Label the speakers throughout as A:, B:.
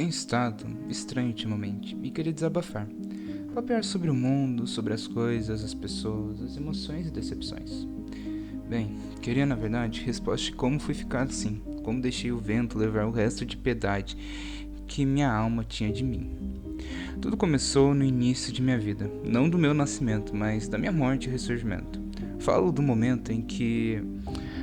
A: Tenho estado estranho ultimamente e queria desabafar. Papear sobre o mundo, sobre as coisas, as pessoas, as emoções e decepções. Bem, queria na verdade resposta de como fui ficar assim, como deixei o vento levar o resto de piedade que minha alma tinha de mim. Tudo começou no início de minha vida, não do meu nascimento, mas da minha morte e ressurgimento. Falo do momento em que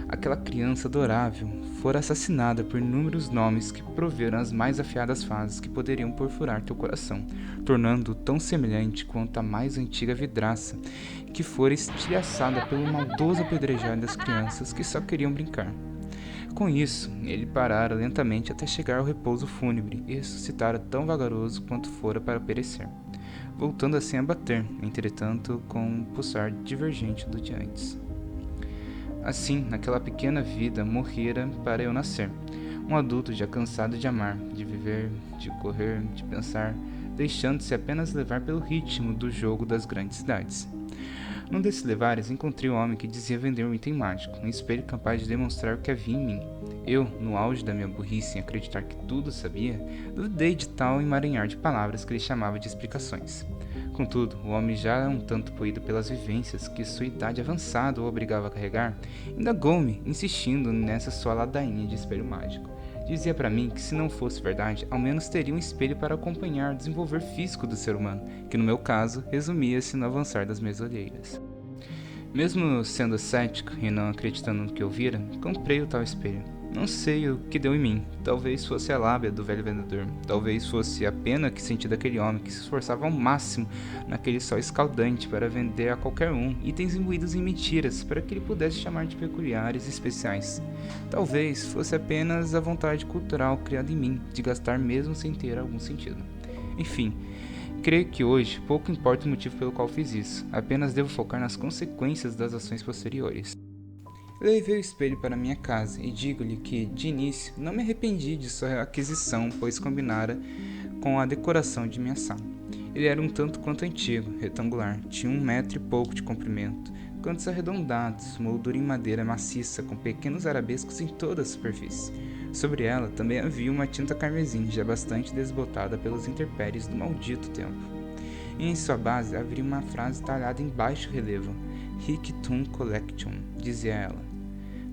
A: aquela criança adorável fora assassinada por inúmeros nomes que proveram as mais afiadas fases que poderiam perfurar teu coração, tornando-o tão semelhante quanto a mais antiga vidraça que fora estilhaçada pelo maldoso apedrejado das crianças que só queriam brincar. Com isso, ele parara lentamente até chegar ao repouso fúnebre e ressuscitara tão vagaroso quanto fora para perecer, voltando assim a bater, entretanto com um pulsar divergente do de antes. Assim, naquela pequena vida morrera para eu nascer, um adulto já cansado de amar, de viver, de correr, de pensar, deixando-se apenas levar pelo ritmo do jogo das grandes cidades. Num desses levares encontrei um homem que dizia vender um item mágico, um espelho capaz de demonstrar o que havia em mim. Eu, no auge da minha burrice em acreditar que tudo sabia, duvidei de tal emaranhar de palavras que ele chamava de explicações. Contudo, o homem já um tanto poído pelas vivências que sua idade avançada o obrigava a carregar, indagou-me, insistindo nessa sua ladainha de espelho mágico. Dizia para mim que se não fosse verdade, ao menos teria um espelho para acompanhar o desenvolver físico do ser humano, que no meu caso resumia-se no avançar das minhas olheiras. Mesmo sendo cético e não acreditando no que eu vira, comprei o tal espelho. Não sei o que deu em mim. Talvez fosse a lábia do velho vendedor. Talvez fosse a pena que senti daquele homem que se esforçava ao máximo naquele sol escaldante para vender a qualquer um itens imbuídos em mentiras para que ele pudesse chamar de peculiares e especiais. Talvez fosse apenas a vontade cultural criada em mim de gastar mesmo sem ter algum sentido. Enfim, creio que hoje pouco importa o motivo pelo qual fiz isso, apenas devo focar nas consequências das ações posteriores. Levei o espelho para minha casa e digo-lhe que, de início, não me arrependi de sua aquisição, pois combinara com a decoração de minha sala. Ele era um tanto quanto antigo, retangular, tinha 1 metro e pouco de comprimento, cantos arredondados, moldura em madeira maciça com pequenos arabescos em toda a superfície. Sobre ela também havia uma tinta carmesim, já bastante desbotada pelas intempéries do maldito tempo. E em sua base havia uma frase talhada em baixo relevo: Hic-Tum Collection, dizia ela.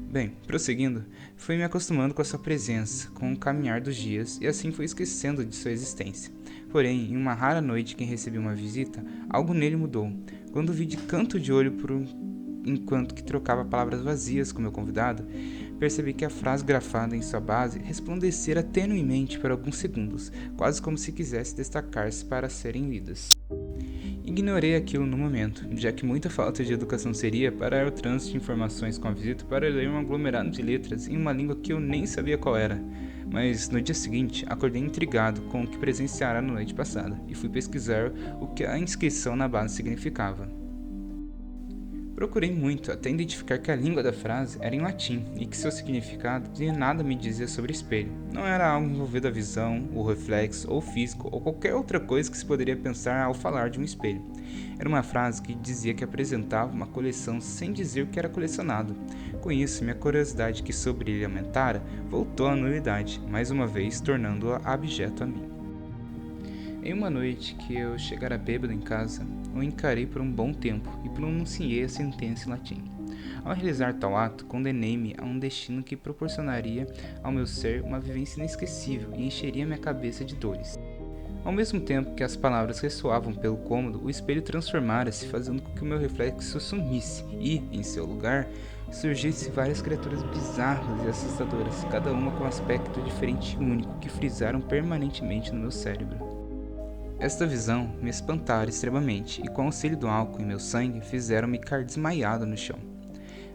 A: Bem, prosseguindo, fui me acostumando com a sua presença, com o caminhar dos dias, e assim fui esquecendo de sua existência. Porém, em uma rara noite que recebi uma visita, algo nele mudou. Quando vi de canto de olho enquanto que trocava palavras vazias com meu convidado, percebi que a frase grafada em sua base resplandecera tenuemente por alguns segundos, quase como se quisesse destacar-se para serem lidas. Ignorei aquilo no momento, já que muita falta de educação seria parar o trânsito de informações com a visita para ler um aglomerado de letras em uma língua que eu nem sabia qual era. Mas no dia seguinte, acordei intrigado com o que presenciara na noite passada e fui pesquisar o que a inscrição na base significava. Procurei muito até identificar que a língua da frase era em latim e que seu significado de nada me dizia sobre espelho. Não era algo envolvido a visão, o reflexo ou físico ou qualquer outra coisa que se poderia pensar ao falar de um espelho. Era uma frase que dizia que apresentava uma coleção sem dizer o que era colecionado. Com isso, minha curiosidade que sobre ele aumentara voltou à nulidade, mais uma vez tornando-a abjeto a mim. Em uma noite que eu chegara bêbado em casa, o encarei por um bom tempo e pronunciei a sentença em latim. Ao realizar tal ato, condenei-me a um destino que proporcionaria ao meu ser uma vivência inesquecível e encheria minha cabeça de dores. Ao mesmo tempo que as palavras ressoavam pelo cômodo, o espelho transformara-se, fazendo com que o meu reflexo sumisse e, em seu lugar, surgissem várias criaturas bizarras e assustadoras, cada uma com um aspecto diferente e único, que frisaram permanentemente no meu cérebro. Esta visão me espantara extremamente e com o auxílio do álcool em meu sangue fizeram-me cair desmaiado no chão.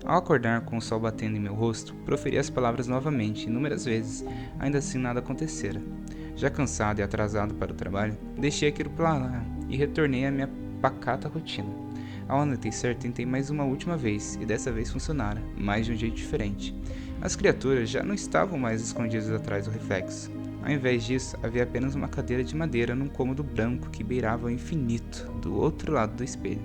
A: Ao acordar com o sol batendo em meu rosto, proferi as palavras novamente inúmeras vezes, ainda assim nada acontecera. Já cansado e atrasado para o trabalho, deixei aquilo para lá e retornei à minha pacata rotina. Ao anoitecer, tentei mais uma última vez e dessa vez funcionara, mas de um jeito diferente. As criaturas já não estavam mais escondidas atrás do reflexo. Ao invés disso, havia apenas uma cadeira de madeira num cômodo branco que beirava o infinito, do outro lado do espelho.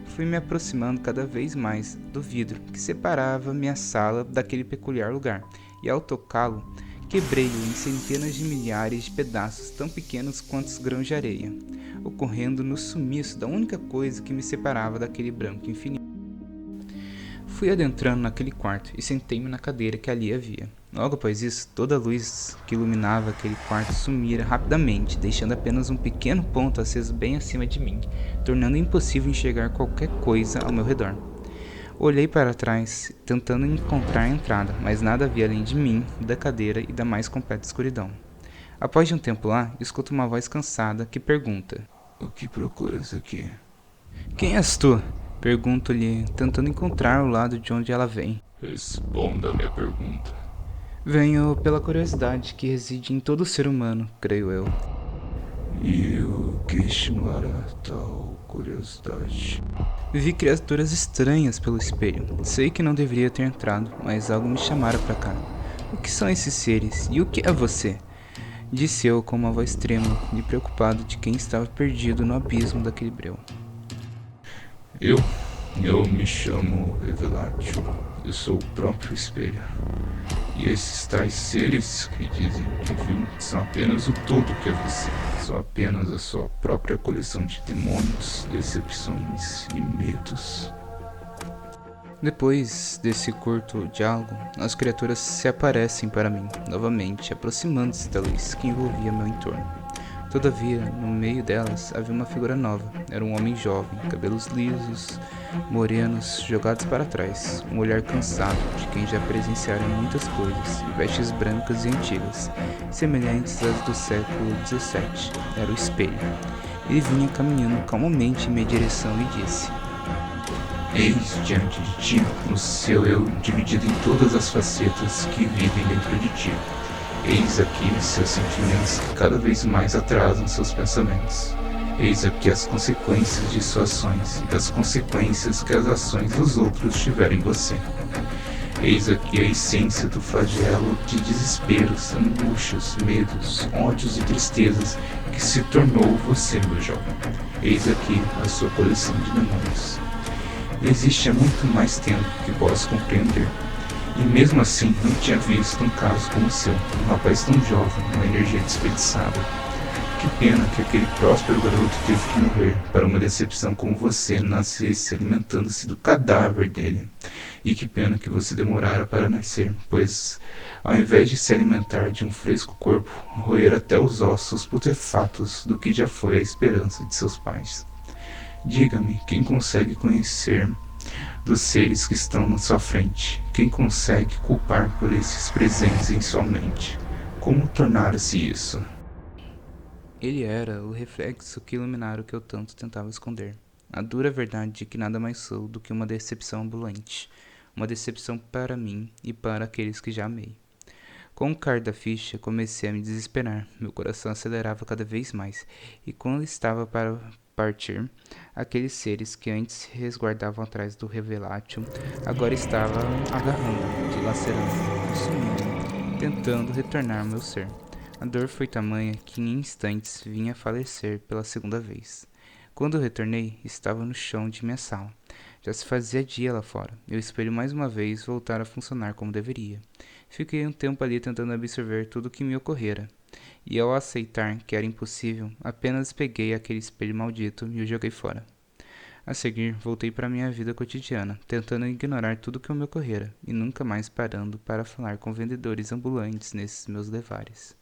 A: Fui me aproximando cada vez mais do vidro que separava minha sala daquele peculiar lugar, e ao tocá-lo, Quebrei-o em centenas de milhares de pedaços tão pequenos quanto os grãos de areia, ocorrendo no sumiço da única coisa que me separava daquele branco infinito. Fui adentrando naquele quarto e sentei-me na cadeira que ali havia. Logo após isso, toda a luz que iluminava aquele quarto sumira rapidamente, deixando apenas um pequeno ponto aceso bem acima de mim, tornando impossível enxergar qualquer coisa ao meu redor. Olhei para trás, tentando encontrar a entrada, mas nada havia além de mim, da cadeira e da mais completa escuridão. Após de um tempo lá, escuto uma voz cansada que pergunta:
B: O que procuras aqui?
A: Quem és tu? Pergunto-lhe, tentando encontrar o lado de onde ela vem.
B: Responda a minha pergunta.
A: Venho pela curiosidade que reside em todo ser humano, creio eu.
B: E o que estimulará tal curiosidade?
A: Vi criaturas estranhas pelo espelho. Sei que não deveria ter entrado, mas algo me chamara para cá. O que são esses seres? E o que é você? Disse eu com uma voz trêmula e preocupado de quem estava perdido no abismo daquele breu.
B: Eu me chamo Revelatio. Eu sou o próprio espelho. E esses tais seres que dizem que viu são apenas o todo que é você. São apenas a sua própria coleção de demônios, decepções e medos.
A: Depois desse curto diálogo, as criaturas se aparecem para mim, novamente, aproximando-se da luz que envolvia meu entorno. Todavia, no meio delas havia uma figura nova. Era um homem jovem, cabelos lisos, morenos, jogados para trás, um olhar cansado de quem já presenciara muitas coisas, e vestes brancas e antigas, semelhantes às do século XVII. Era o espelho. Ele vinha caminhando calmamente em minha direção e disse:
B: Eis diante de ti o seu eu dividido em todas as facetas que vivem dentro de ti. Eis aqui seus sentimentos que cada vez mais atrasam seus pensamentos. Eis aqui as consequências de suas ações e as consequências que as ações dos outros tiverem em você. Eis aqui a essência do flagelo de desesperos, angústias, medos, ódios e tristezas que se tornou você, meu jovem. Eis aqui a sua coleção de demônios. Existe há muito mais tempo que posso compreender. E mesmo assim, não tinha visto um caso como o seu, um rapaz tão jovem, uma energia desperdiçada. Que pena que aquele próspero garoto teve que morrer para uma decepção como você nascesse alimentando-se do cadáver dele. E que pena que você demorara para nascer, pois, ao invés de se alimentar de um fresco corpo, roer até os ossos putrefatos do que já foi a esperança de seus pais. Diga-me, quem consegue conhecer dos seres que estão na sua frente? Quem consegue culpar por esses presentes em sua mente? Como tornar-se isso?
A: Ele era o reflexo que iluminara o que eu tanto tentava esconder. A dura verdade de que nada mais sou do que uma decepção ambulante. Uma decepção para mim e para aqueles que já amei. Com o cair da ficha, comecei a me desesperar. Meu coração acelerava cada vez mais. E quando estava para partir, aqueles seres que antes se resguardavam atrás do Revelatio, agora estavam agarrando, dilacerando, consumindo, tentando retornar ao meu ser. A dor foi tamanha que em instantes vinha a falecer pela segunda vez. Quando eu retornei, estava no chão de minha sala. Já se fazia dia lá fora, e o espelho mais uma vez voltara a funcionar como deveria. Fiquei um tempo ali tentando absorver tudo o que me ocorrera. E ao aceitar que era impossível, apenas peguei aquele espelho maldito e o joguei fora. A seguir, voltei para minha vida cotidiana, tentando ignorar tudo o que me ocorrera, e nunca mais parando para falar com vendedores ambulantes nesses meus levares.